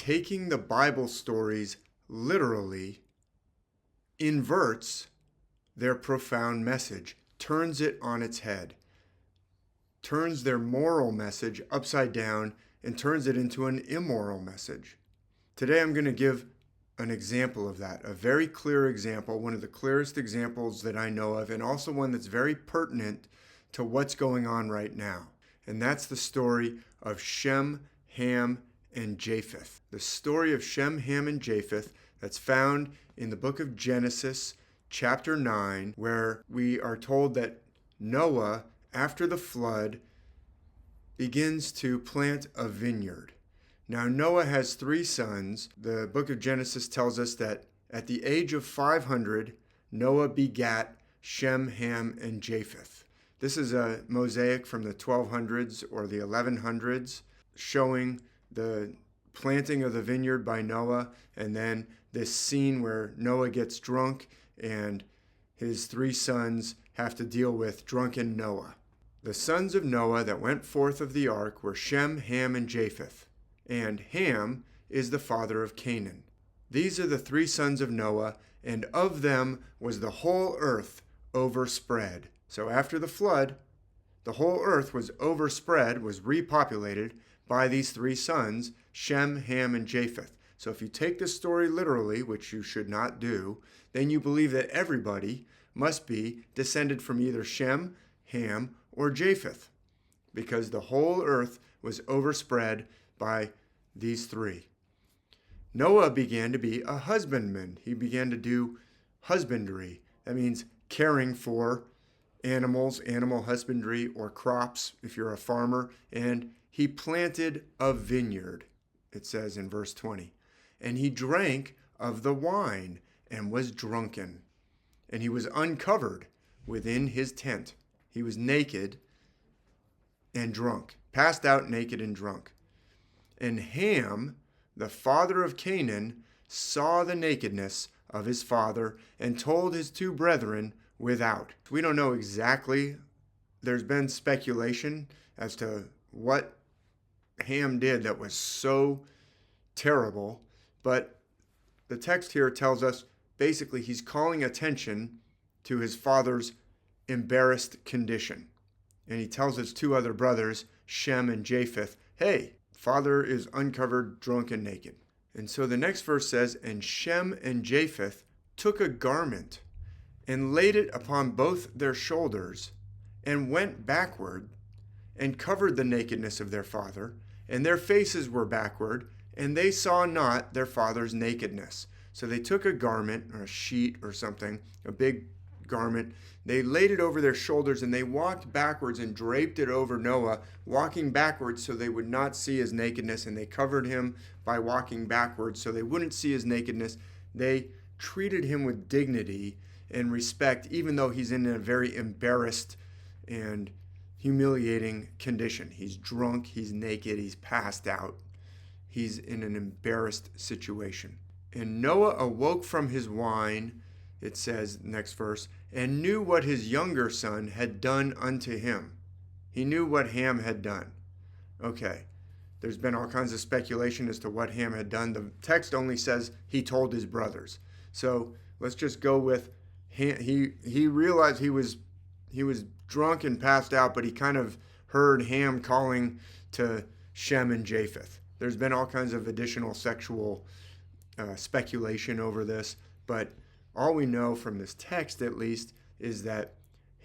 taking the Bible stories literally inverts their profound message, turns it on its head, turns their moral message upside down, and turns it into an immoral message. Today I'm going to give an example of that, a very clear example, one of the clearest examples that I know of, and also one that's very pertinent to what's going on right now. And that's the story of Shem, Ham, and Japheth. The story of Shem, Ham, and Japheth that's found in the book of Genesis, chapter 9, where we are told that Noah, after the flood, begins to plant a vineyard. Now, Noah has 3 sons. The book of Genesis tells us that at the age of 500, Noah begat Shem, Ham, and Japheth. This is a mosaic from the 1200s or the 1100s showing the planting of the vineyard by Noah, and then this scene where Noah gets drunk and his 3 sons have to deal with drunken Noah. The sons of Noah that went forth of the ark were Shem, Ham, and Japheth, and Ham is the father of Canaan. These are the 3 sons of Noah, and of them was the whole earth overspread. So after the flood, the whole earth was overspread, was repopulated by these 3 sons, Shem, Ham, and Japheth. So if you take this story literally, which you should not do, then you believe that everybody must be descended from either Shem, Ham, or Japheth, because the whole earth was overspread by these 3. Noah began to be a husbandman. He began to do husbandry. That means caring for animals, animal husbandry, or crops if you're a farmer. And he planted a vineyard, it says in verse 20. And he drank of the wine and was drunken. And he was uncovered within his tent. He was naked and drunk, passed out naked and drunk. And Ham, the father of Canaan, saw the nakedness of his father and told his 2 brethren without. We don't know exactly. There's been speculation as to what Ham did that was so terrible, but the text here tells us basically he's calling attention to his father's embarrassed condition. And he tells his 2 other brothers, Shem and Japheth, hey, father is uncovered, drunk, and naked. And so the next verse says, and Shem and Japheth took a garment and laid it upon both their shoulders and went backward and covered the nakedness of their father, and their faces were backward, and they saw not their father's nakedness. So they took a garment or a sheet or something, a big garment, they laid it over their shoulders, and they walked backwards and draped it over Noah, walking backwards so they would not see his nakedness, and they covered him by walking backwards so they wouldn't see his nakedness. They treated him with dignity and respect, even though he's in a very embarrassed and humiliating condition. He's drunk, he's naked, he's passed out. He's in an embarrassed situation. And Noah awoke from his wine, it says, next verse, and knew what his younger son had done unto him. He knew what Ham had done. Okay, there's been all kinds of speculation as to what Ham had done. The text only says he told his brothers. So let's just go with he realized he was drunk and passed out, but he kind of heard Ham calling to Shem and Japheth. There's been all kinds of additional sexual speculation over this, but all we know from this text, at least, is that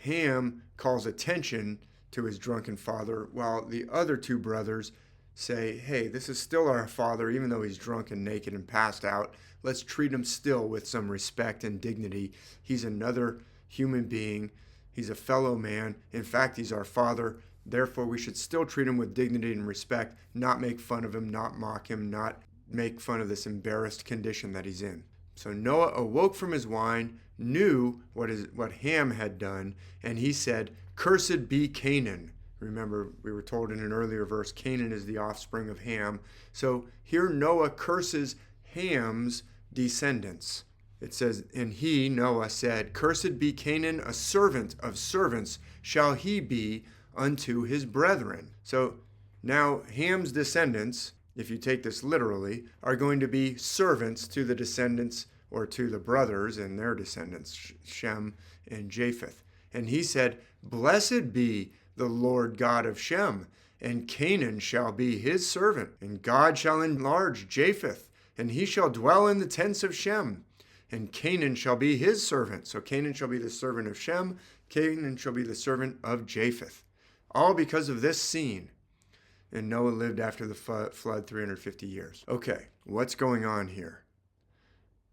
Ham calls attention to his drunken father, while the other 2 brothers say, hey, this is still our father, even though he's drunk and naked and passed out. Let's treat him still with some respect and dignity. He's another human being. He's a fellow man. In fact, he's our father. Therefore, we should still treat him with dignity and respect, not make fun of him, not mock him, not make fun of this embarrassed condition that he's in. So Noah awoke from his wine, knew what Ham had done, and he said, cursed be Canaan. Remember, we were told in an earlier verse, Canaan is the offspring of Ham. So here Noah curses Ham's descendants. It says, and he, Noah, said, cursed be Canaan, a servant of servants shall he be unto his brethren. So now Ham's descendants if you take this literally, are going to be servants to the descendants, or to the brothers and their descendants, Shem and Japheth. And he said, "Blessed be the Lord God of Shem, and Canaan shall be his servant. And God shall enlarge Japheth, and he shall dwell in the tents of Shem. And Canaan shall be his servant." So Canaan shall be the servant of Shem. Canaan shall be the servant of Japheth. All because of this scene. And Noah lived after the flood 350 years. Okay, what's going on here?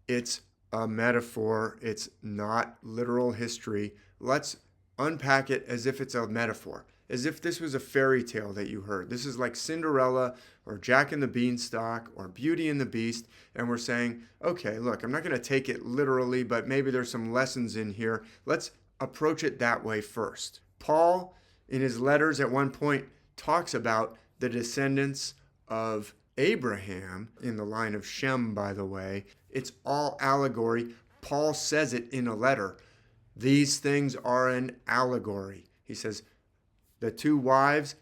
It's a metaphor. It's not literal history. Let's unpack it as if it's a metaphor, as if this was a fairy tale that you heard. This is like Cinderella or Jack and the Beanstalk or Beauty and the Beast. And we're saying, okay, look, I'm not going to take it literally, but maybe there's some lessons in here. Let's approach it that way first. Paul, in his letters at one point, talks about the descendants of Abraham, in the line of Shem, by the way. It's all allegory. Paul says it in a letter. These things are an allegory. He says, the two wives,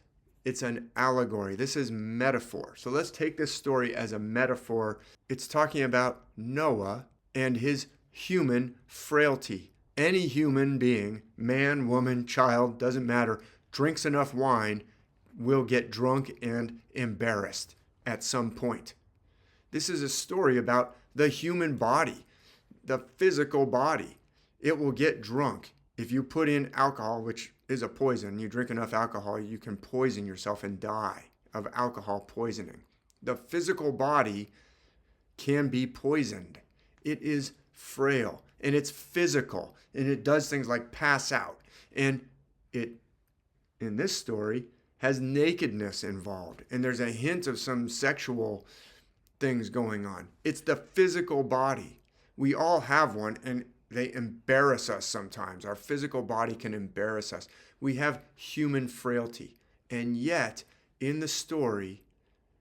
it's an allegory. This is metaphor. So let's take this story as a metaphor. It's talking about Noah and his human frailty. Any human being, man, woman, child, doesn't matter, drinks enough wine, will get drunk and embarrassed at some point. This is a story about the human body, the physical body. It will get drunk. If you put in alcohol, which is a poison, you drink enough alcohol, you can poison yourself and die of alcohol poisoning. The physical body can be poisoned. It is frail and it's physical and it does things like pass out. And it, in this story, has nakedness involved, and there's a hint of some sexual things going on. It's the physical body. We all have one, and they embarrass us sometimes. Our physical body can embarrass us. We have human frailty, and yet in the story,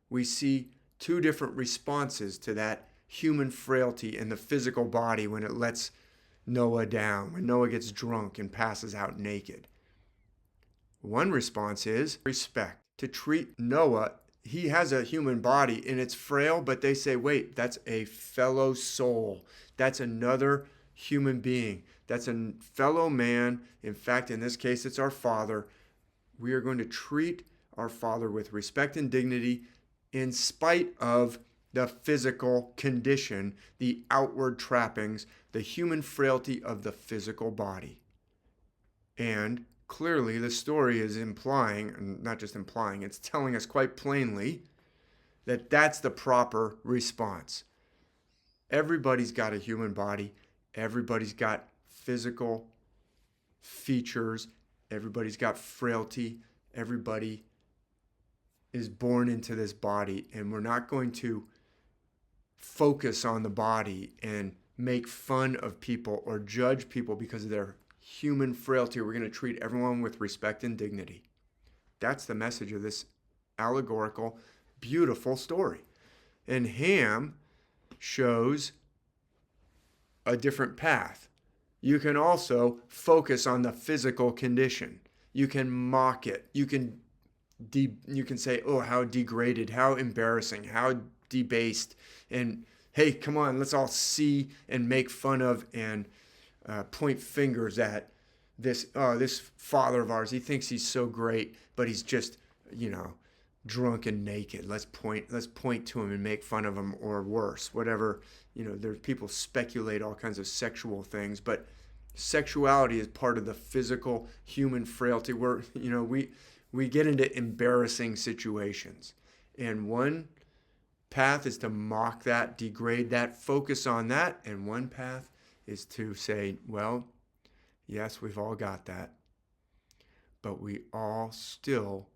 we see two different responses to that human frailty in the physical body when it lets Noah down, when Noah gets drunk and passes out naked. One response is respect. To treat Noah, he has a human body and it's frail, but they say, wait, that's a fellow soul. That's another human being. That's a fellow man. In fact, in this case, it's our father. We are going to treat our father with respect and dignity in spite of the physical condition, the outward trappings, the human frailty of the physical body. And clearly, the story is implying, and not just implying, it's telling us quite plainly that that's the proper response. Everybody's got a human body. Everybody's got physical features. Everybody's got frailty. Everybody is born into this body, and we're not going to focus on the body and make fun of people or judge people because of their human frailty. We're going to treat everyone with respect and dignity. That's the message of this allegorical, beautiful story. And Ham shows a different path. You can also focus on the physical condition. You can mock it. You can say, oh, how degraded, how embarrassing, how debased. And hey, come on, let's all see and make fun of and point fingers at this father of ours. He thinks he's so great, but he's just, drunk and naked. Let's point to him and make fun of him, or worse, whatever. There's people speculate all kinds of sexual things, but sexuality is part of the physical human frailty where, we get into embarrassing situations. And one path is to mock that, degrade that, focus on that. And one path is to say, well, yes, we've all got that, but we all still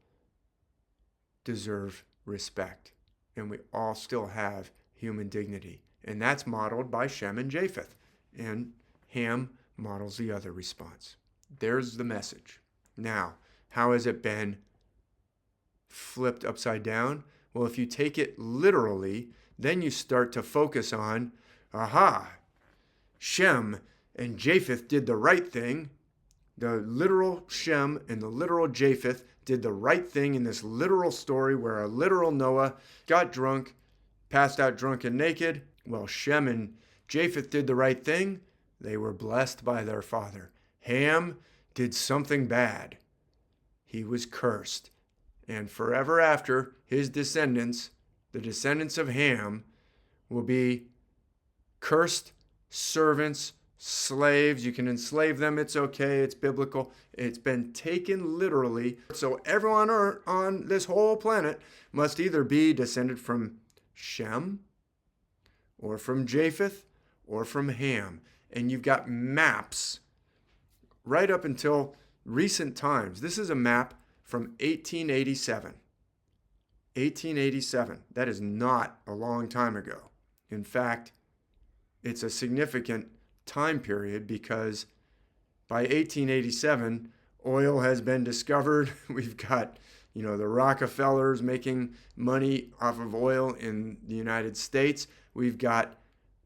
deserve respect, and we all still have human dignity. And that's modeled by Shem and Japheth, and Ham models the other response. There's the message. Now, how has it been flipped upside down? Well, if you take it literally, then you start to focus on, Shem and Japheth did the right thing. The literal Shem and the literal Japheth, did the right thing in this literal story where a literal Noah got drunk, passed out drunk and naked. Well, Shem and Japheth did the right thing. They were blessed by their father. Ham did something bad. He was cursed. And forever after, his descendants, the descendants of Ham, will be cursed servants, slaves. You can enslave them. It's okay. It's biblical. It's been taken literally. So everyone on this whole planet must either be descended from Shem or from Japheth or from Ham. And you've got maps right up until recent times. This is a map from 1887. 1887. That is not a long time ago. In fact, it's a significant time period because by 1887, oil has been discovered. We've got, the Rockefellers making money off of oil in the United States. We've got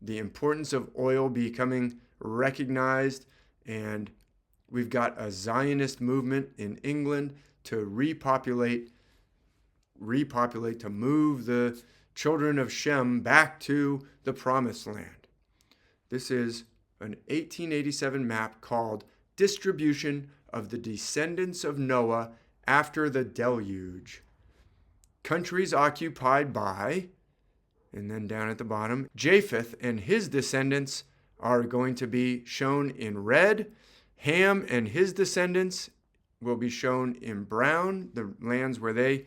the importance of oil becoming recognized, and we've got a Zionist movement in England to repopulate, to move the children of Shem back to the Promised Land. This is an 1887 map called Distribution of the Descendants of Noah After the Deluge. Countries occupied by, and then down at the bottom, Japheth and his descendants are going to be shown in red. Ham and his descendants will be shown in brown, the lands where the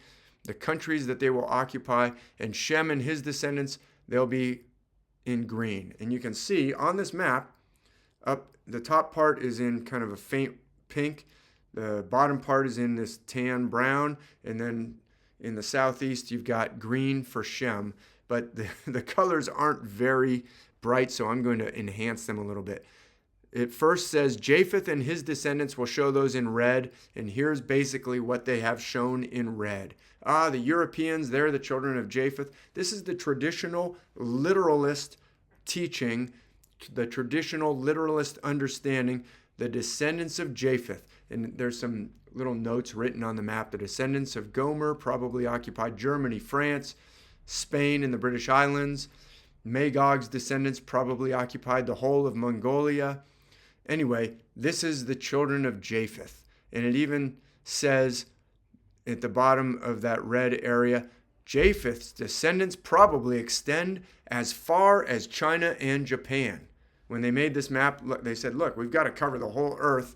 countries that they will occupy. And Shem and his descendants, they'll be in green. And you can see on this map, up the top part is in kind of a faint pink. The bottom part is in this tan brown. And then in the southeast, you've got green for Shem. But the colors aren't very bright, so I'm going to enhance them a little bit. It first says Japheth and his descendants will show those in red, and here's basically what they have shown in red. The Europeans, they're the children of Japheth. This is the traditional literalist teaching, the traditional literalist understanding, the descendants of Japheth. And there's some little notes written on the map. The descendants of Gomer probably occupied Germany, France, Spain, and the British Islands. Magog's descendants probably occupied the whole of Mongolia. Anyway, this is the children of Japheth. And it even says at the bottom of that red area, Japheth's descendants probably extend as far as China and Japan. When they made this map, they said, look, we've got to cover the whole earth.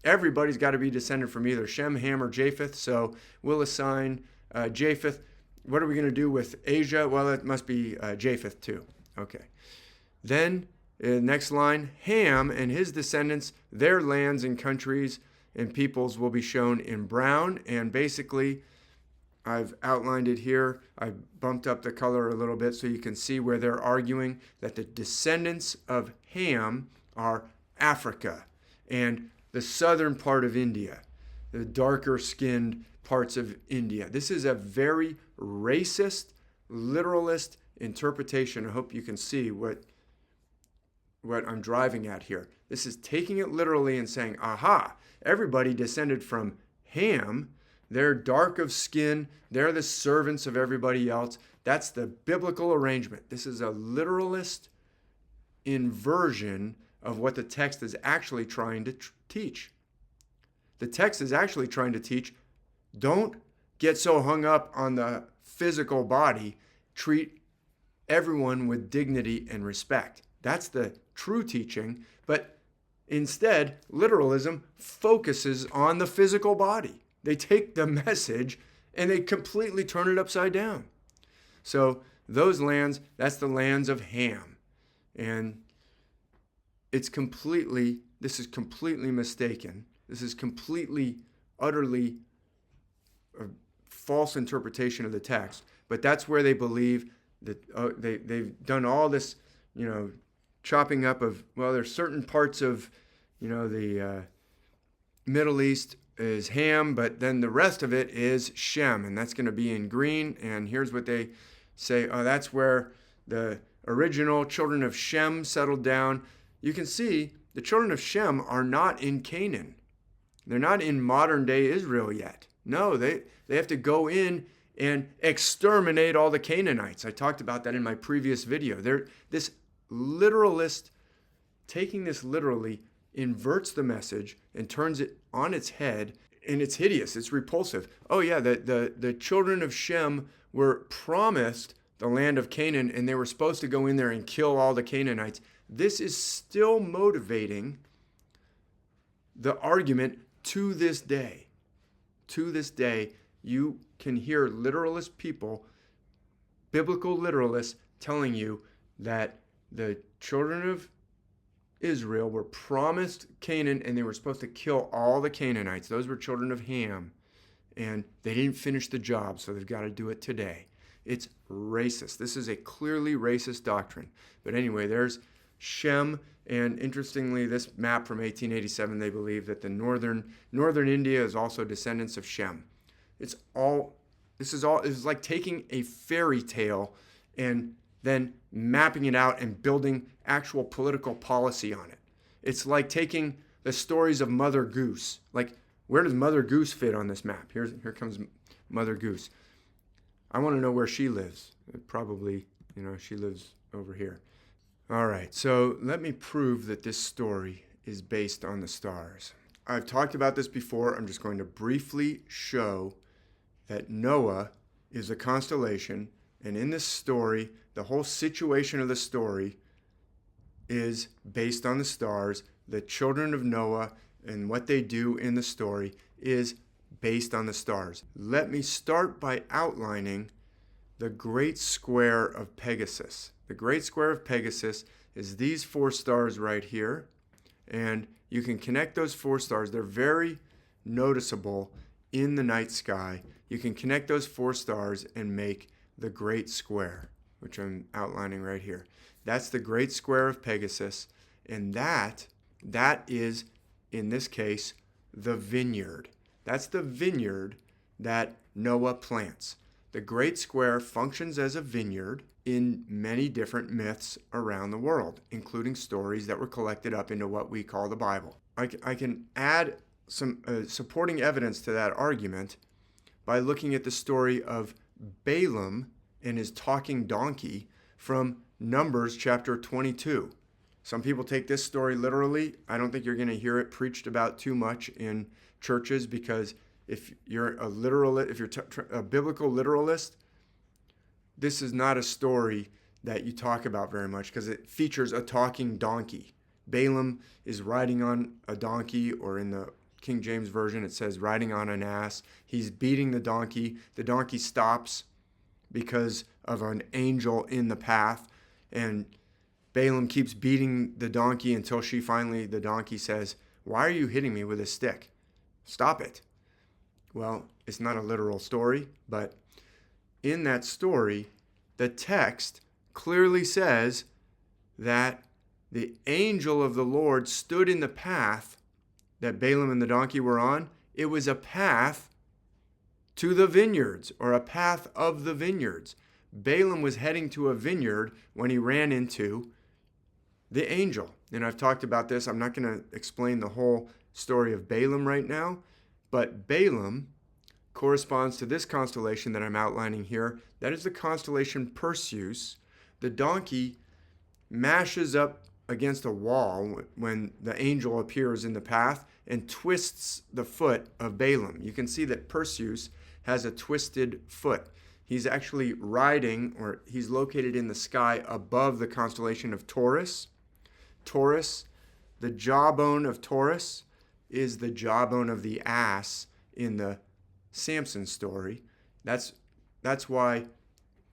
Everybody's got to be descended from either Shem, Ham, or Japheth. So we'll assign Japheth. What are we going to do with Asia? Well, it must be Japheth too. Okay. Then, next line, Ham and his descendants, their lands and countries and peoples will be shown in brown. And basically, I've outlined it here. I bumped up the color a little bit so you can see where they're arguing that the descendants of Ham are Africa and the southern part of India, the darker skinned parts of India. This is a very racist, literalist interpretation. I hope you can see what I'm driving at here. This is taking it literally and saying, aha, everybody descended from Ham. They're dark of skin. They're the servants of everybody else. That's the biblical arrangement. This is a literalist inversion of what the text is actually trying to teach. The text is actually trying to teach, don't get so hung up on the physical body. Treat everyone with dignity and respect. That's the true teaching. But instead, literalism focuses on the physical body. They take the message and they completely turn it upside down. So those lands, that's the lands of Ham. And this is completely mistaken. This is completely, utterly a false interpretation of the text. But that's where they believe that they've done all this, chopping up of, well, there's certain parts of, the Middle East is Ham, but then the rest of it is Shem, and that's going to be in green. And here's what they say, that's where the original children of Shem settled down. You can see the children of Shem are not in Canaan. They're not in modern day Israel yet. No, they have to go in and exterminate all the Canaanites. I talked about that in my previous video. This literalist, taking this literally, inverts the message and turns it on its head, and it's hideous. It's repulsive. Oh yeah, the children of Shem were promised the land of Canaan, and they were supposed to go in there and kill all the Canaanites. This is still motivating the argument to this day. To this day, you can hear literalist people, biblical literalists, telling you that the children of Israel were promised Canaan, and they were supposed to kill all the Canaanites. Those were children of Ham, and they didn't finish the job, so they've got to do it today. It's racist. This is a clearly racist doctrine. But anyway, there's Shem, and interestingly, this map from 1887, they believe that the northern India is also descendants of Shem. This is like taking a fairy tale and then mapping it out and building actual political policy on it. It's like taking the stories of Mother Goose. Like, where does Mother Goose fit on this map? Here comes Mother Goose. I want to know where she lives. Probably, she lives over here. All right, so let me prove that this story is based on the stars. I've talked about this before. I'm just going to briefly show that Noah is a constellation, and in this story, the whole situation of the story is based on the stars. The children of Noah and what they do in the story is based on the stars. Let me start by outlining the Great Square of Pegasus. The Great Square of Pegasus is these 4 stars right here, and you can connect those 4 stars. They're very noticeable in the night sky. You can connect those 4 stars and make the Great Square, which I'm outlining right here. That's the Great Square of Pegasus, and that is, in this case, the vineyard. That's the vineyard that Noah plants. The Great Square functions as a vineyard in many different myths around the world, including stories that were collected up into what we call the Bible. I can add some supporting evidence to that argument by looking at the story of Balaam and his talking donkey from Numbers chapter 22. Some people take this story literally. I don't think you're going to hear it preached about too much in churches, because if you're a literalist, if you're a biblical literalist, this is not a story that you talk about very much because it features a talking donkey. Balaam is riding on a donkey, or in the King James Version it says riding on an ass. He's beating the donkey. The donkey stops because of an angel in the path, and Balaam keeps beating the donkey until the donkey says, "Why are you hitting me with a stick? Stop it." Well, it's not a literal story, but in that story, the text clearly says that the angel of the Lord stood in the path that Balaam and the donkey were on. It was a path to the vineyards, or a path of the vineyards. Balaam was heading to a vineyard when he ran into the angel. And I've talked about this. I'm not going to explain the whole story of Balaam right now, but Balaam corresponds to this constellation that I'm outlining here. That is the constellation Perseus. The donkey mashes up against a wall when the angel appears in the path and twists the foot of Balaam. You can see that Perseus has a twisted foot. He's actually riding, or he's located in the sky above the constellation of Taurus. Taurus, the jawbone of Taurus, is the jawbone of the ass in the Samson story. That's why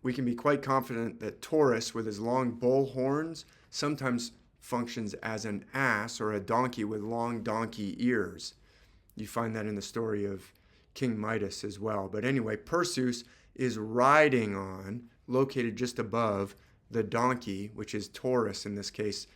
we can be quite confident that Taurus, with his long bull horns, sometimes functions as an ass or a donkey with long donkey ears. You find that in the story of King Midas as well. But anyway, Perseus is riding on, located just above, the donkey, which is Taurus in this case.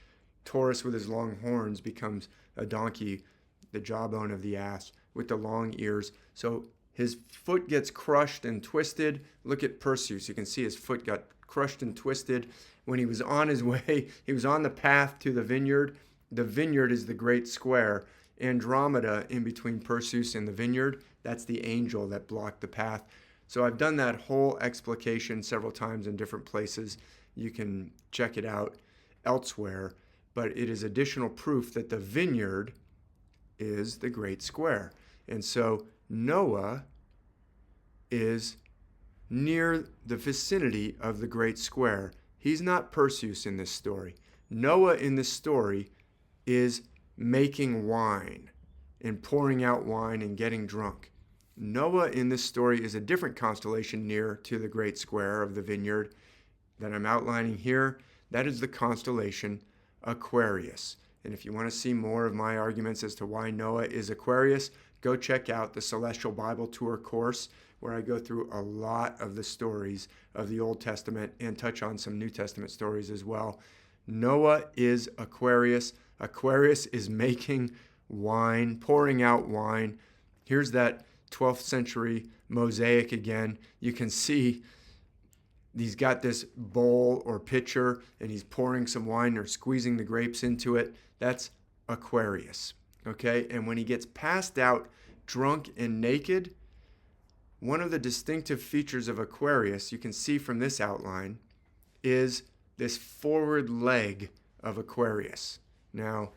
Taurus with his long horns becomes a donkey, the jawbone of the ass, with the long ears. So his foot gets crushed and twisted. Look at Perseus. You can see his foot got crushed and twisted. When he was on his way, he was on the path to the vineyard. The vineyard is the Great Square. Andromeda in between Perseus and the vineyard, that's the angel that blocked the path. So I've done that whole explication several times in different places. You can check it out elsewhere, but it is additional proof that the vineyard is the great square. And so Noah is near the vicinity of the great square. He's not Perseus in this story. Noah in this story is making wine and pouring out wine and getting drunk. Noah in this story is a different constellation near to the great square of the vineyard that I'm outlining here. That is the constellation Aquarius. And if you want to see more of my arguments as to why Noah is Aquarius, go check out the Celestial Bible Tour course, where I go through a lot of the stories of the Old Testament and touch on some New Testament stories as well. Noah is Aquarius. Aquarius is making wine, pouring out wine. Here's that 12th century mosaic again. You can see he's got this bowl or pitcher and he's pouring some wine or squeezing the grapes into it. That's Aquarius, okay? And when he gets passed out drunk and naked, one of the distinctive features of Aquarius, you can see from this outline, is this forward leg of Aquarius. Now,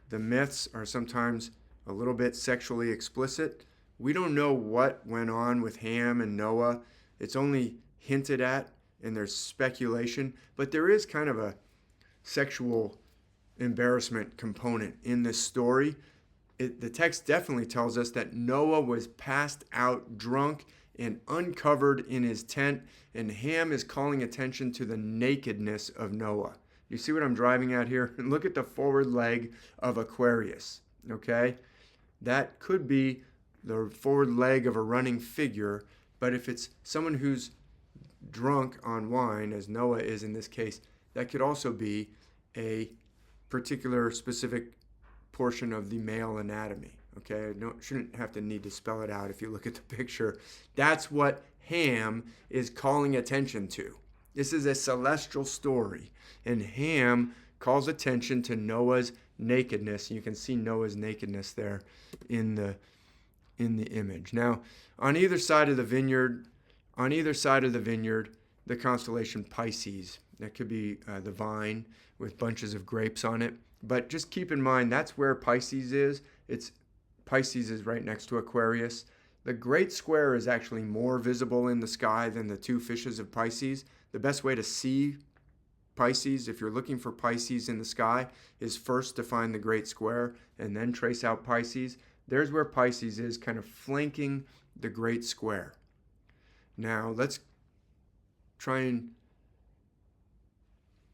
the myths are sometimes a little bit sexually explicit. We don't know what went on with Ham and Noah. It's only hinted at, and there's speculation, but there is kind of a sexual embarrassment component in this story. The text definitely tells us that Noah was passed out drunk and uncovered in his tent, and Ham is calling attention to the nakedness of Noah. You see what I'm driving at here? Look at the forward leg of Aquarius, okay? That could be the forward leg of a running figure, but if it's someone who's drunk on wine, as Noah is in this case, that could also be a particular specific portion of the male anatomy, okay? Shouldn't have to need to spell it out if you look at the picture. That's what Ham is calling attention to. This is a celestial story, and Ham calls attention to Noah's nakedness. You can see Noah's nakedness there in the image. Now, on either side of the vineyard, the constellation Pisces. That could be the vine with bunches of grapes on it. But just keep in mind, that's where Pisces is. Pisces is right next to Aquarius. The great square is actually more visible in the sky than the two fishes of Pisces. The best way to see Pisces, if you're looking for Pisces in the sky, is first to find the great square and then trace out Pisces. There's where Pisces is, kind of flanking the great square. Now, let's try and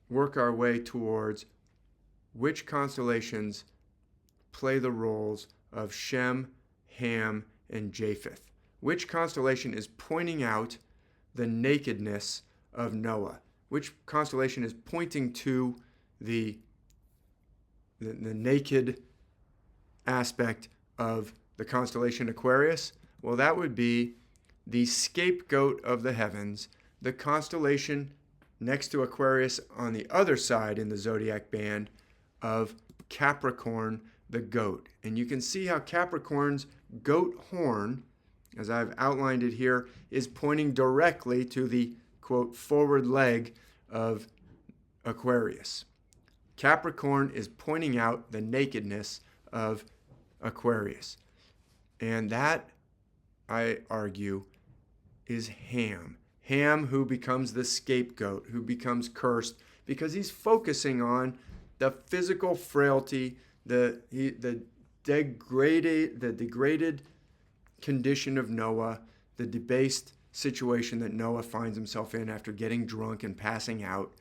work our way towards which constellations play the roles of Shem, Ham, and Japheth. Which constellation is pointing out the nakedness of Noah? Which constellation is pointing to the naked aspect of the constellation Aquarius? Well, that would be the scapegoat of the heavens, the constellation next to Aquarius on the other side in the zodiac band of Capricorn, the goat. And you can see how Capricorn's goat horn, as I've outlined it here, is pointing directly to the, quote, forward leg of Aquarius. Capricorn is pointing out the nakedness of Aquarius. And that, I argue, is Ham. Ham, who becomes the scapegoat, who becomes cursed, because he's focusing on the physical frailty, the degraded condition of Noah, the debased situation that Noah finds himself in after getting drunk and passing out.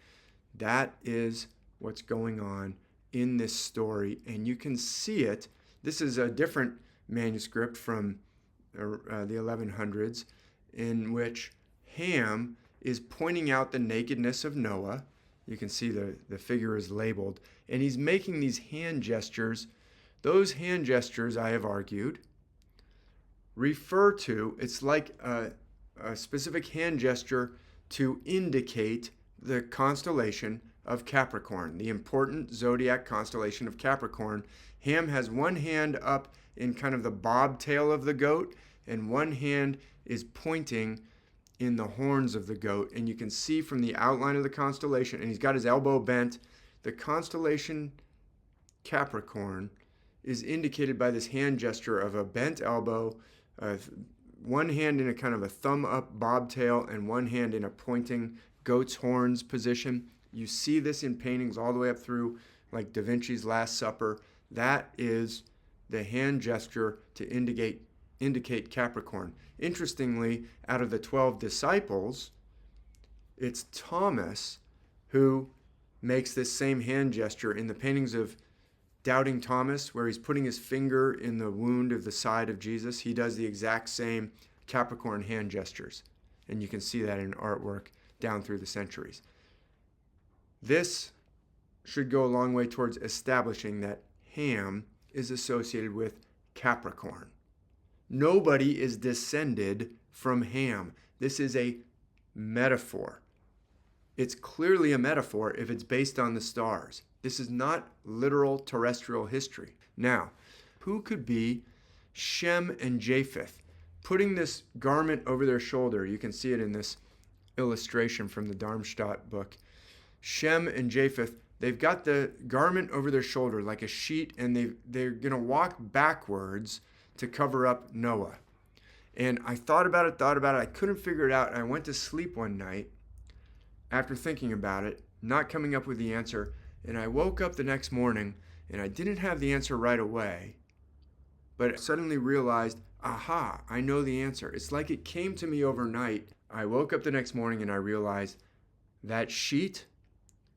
That is what's going on in this story, and you can see it. This is a different manuscript from the 1100s in which Ham is pointing out the nakedness of Noah. You can see the figure is labeled, and he's making these hand gestures. Those hand gestures, I have argued, refer to, it's like a specific hand gesture to indicate the constellation of Capricorn, the important zodiac constellation of Capricorn. Ham has one hand up in kind of the bobtail of the goat, and one hand is pointing in the horns of the goat. And you can see from the outline of the constellation, and he's got his elbow bent, the constellation Capricorn is indicated by this hand gesture of a bent elbow, one hand in a kind of a thumb up bobtail, and one hand in a pointing goat's horns position. You see this in paintings all the way up through like Da Vinci's Last Supper. That is the hand gesture to indicate Capricorn. Interestingly, out of the 12 disciples, it's Thomas who makes this same hand gesture in the paintings of Doubting Thomas, where he's putting his finger in the wound of the side of Jesus. He does the exact same Capricorn hand gestures. And you can see that in artwork down through the centuries. This should go a long way towards establishing that Ham is associated with Capricorn. Nobody is descended from Ham. This is a metaphor. It's clearly a metaphor if it's based on the stars. This is not literal terrestrial history. Now, who could be Shem and Japheth? Putting this garment over their shoulder, you can see it in this illustration from the Darmstadt book. Shem and Japheth, they've got the garment over their shoulder like a sheet, and they're going to walk backwards to cover up Noah. And I thought about it. I couldn't figure it out. I went to sleep one night after thinking about it, not coming up with the answer. And I woke up the next morning, and I didn't have the answer right away, but I suddenly realized, aha, I know the answer. It's like it came to me overnight. I woke up the next morning, and I realized that sheet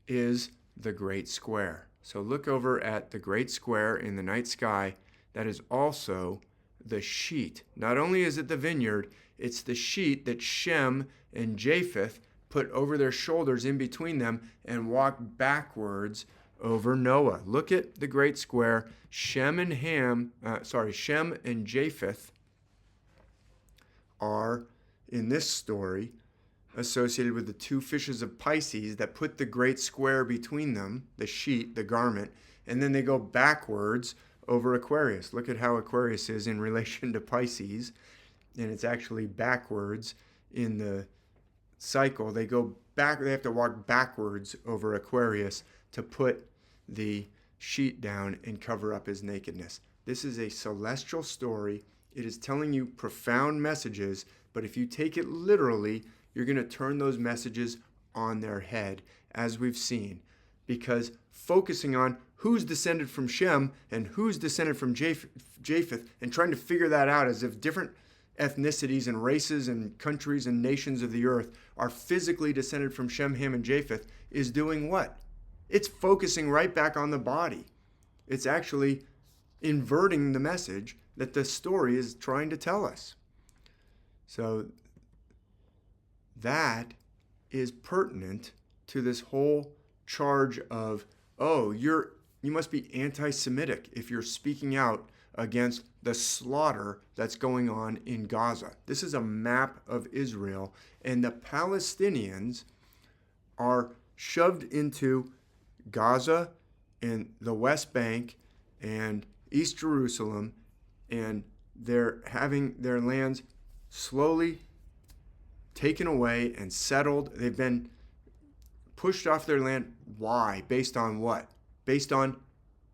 is the Great Square. So look over at the Great Square in the night sky. That is also the sheet. Not only is it the vineyard, it's the sheet that Shem and Japheth put over their shoulders in between them and walk backwards over Noah. Look at the Great Square. Shem and Japheth are, in this story, associated with the two fishes of Pisces that put the Great Square between them, the sheet, the garment, and then they go backwards over Aquarius. Look at how Aquarius is in relation to Pisces, and it's actually backwards in the cycle. They have to walk backwards over Aquarius to put the sheet down and cover up his nakedness. This is a celestial story. It is telling you profound messages, but if you take it literally, you're going to turn those messages on their head, as we've seen, because focusing on who's descended from Shem and who's descended from Japheth and trying to figure that out as if different ethnicities and races and countries and nations of the earth are physically descended from Shem, Ham, and Japheth is doing what? It's focusing right back on the body. It's actually inverting the message that the story is trying to tell us. So that is pertinent to this whole charge of, oh, you must be anti-Semitic if you're speaking out against the slaughter that's going on in Gaza. This is a map of Israel, and the Palestinians are shoved into Gaza and the West Bank and East Jerusalem, and they're having their lands slowly taken away and settled. They've been pushed off their land. Why? Based on what? Based on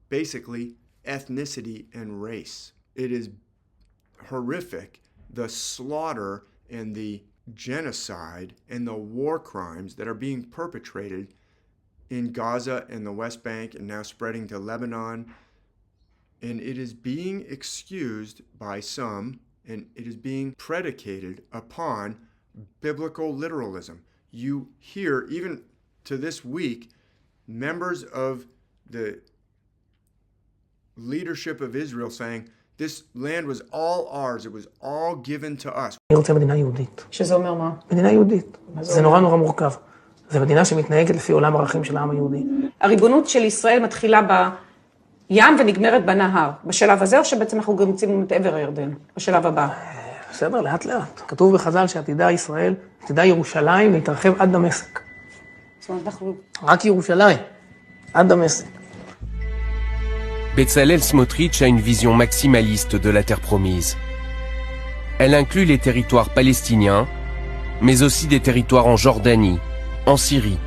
basically ethnicity and race. It is horrific, the slaughter and the genocide and the war crimes that are being perpetrated in Gaza and the West Bank and now spreading to Lebanon. And it is being excused by some, and it is being predicated upon biblical literalism. You hear, even to this week, members of the leadership of Israel saying, this land was all ours, it was all given to us. אני רוצה מדינה יהודית. שזה אומר מה? מדינה יהודית. זה נורא נורא מורכב. זה מדינה שמתנהגת לפי עולם הערכים של העם היהודי. הריבונות של ישראל מתחילה בים ונגמרת בנהר. בשלב הזה או שבעצם אנחנו גם יוצאים את עבר הירדן? בשלב הבא. בסדר, לאט לאט. כתוב בחז"ל שעתידה ישראל, עתידה ירושלים להתרחב עד דמשק. זאת אומרת, אנחנו... רק ירושלים, עד דמשק. Bezalel Smotrich a une vision maximaliste de la terre promise. Elle inclut les territoires palestiniens, mais aussi des territoires en Jordanie, en Syrie,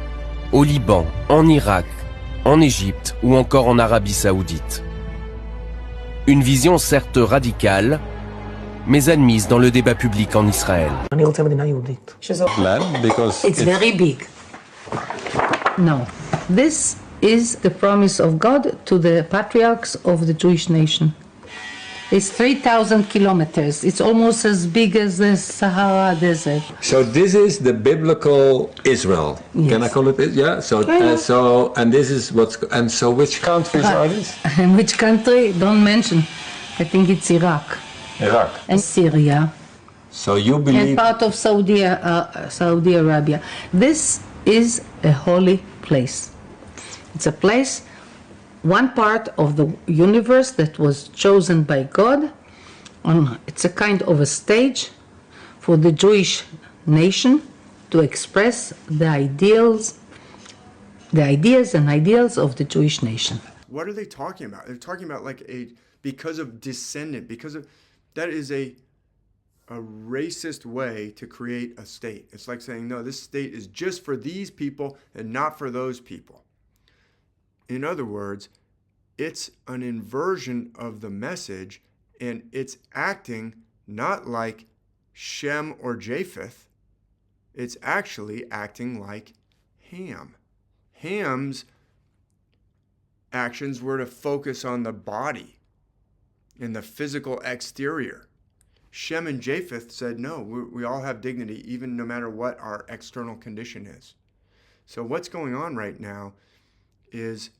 au Liban, en Irak, en Égypte ou encore en Arabie Saoudite. Une vision certes radicale, mais admise dans le débat public en Israël. אני רוצה מדינה יהודית. שזו... Land because It's very big. No. This is the promise of God to the patriarchs of the Jewish nation. It's 3,000 kilometers. It's almost as big as the Sahara Desert. so this is the biblical Israel. Can I Yes. call it? Yeah. So and this is what's and so which countries are these? And which country? Don't mention. I think it's Iraq Iraq. and Syria So you and believe part of Saudi Arabia. This is a holy place. It's a place, one part of the universe that was chosen by God. It's a kind of a stage for the Jewish nation to express the ideas and ideals of the Jewish nation. What are they talking about? They're talking about like because of descendant, because of, that is a racist way to create a state. It's like saying, no, this state is just for these people and not for those people. In other words, it's an inversion of the message, and it's acting not like Shem or Japheth. It's actually acting like Ham. Ham's actions were to focus on the body and the physical exterior. Shem and Japheth said, no, we all have dignity, even no matter what our external condition is. So what's going on right now is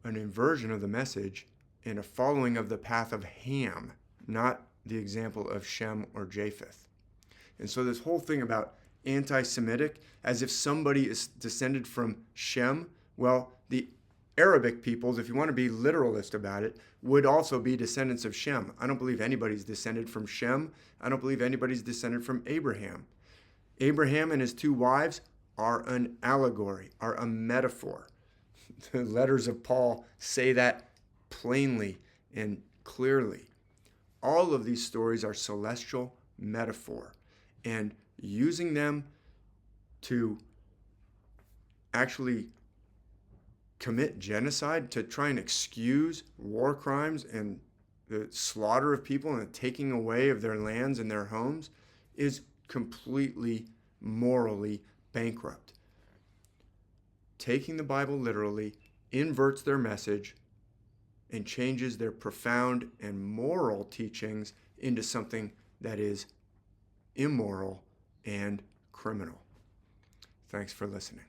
an inversion of the message and a following of the path of Ham, not the example of Shem or Japheth. And so this whole thing about anti-Semitic, as if somebody is descended from Shem, well, the Arabic peoples, if you want to be literalist about it, would also be descendants of Shem. I don't believe anybody's descended from Shem. I don't believe anybody's descended from Abraham. Abraham and his two wives are an allegory, are a metaphor. The letters of Paul say that plainly and clearly. All of these stories are celestial metaphor, and using them to actually commit genocide, to try and excuse war crimes and the slaughter of people and the taking away of their lands and their homes, is completely morally bankrupt. Taking the Bible literally inverts their message and changes their profound and moral teachings into something that is immoral and criminal. Thanks for listening.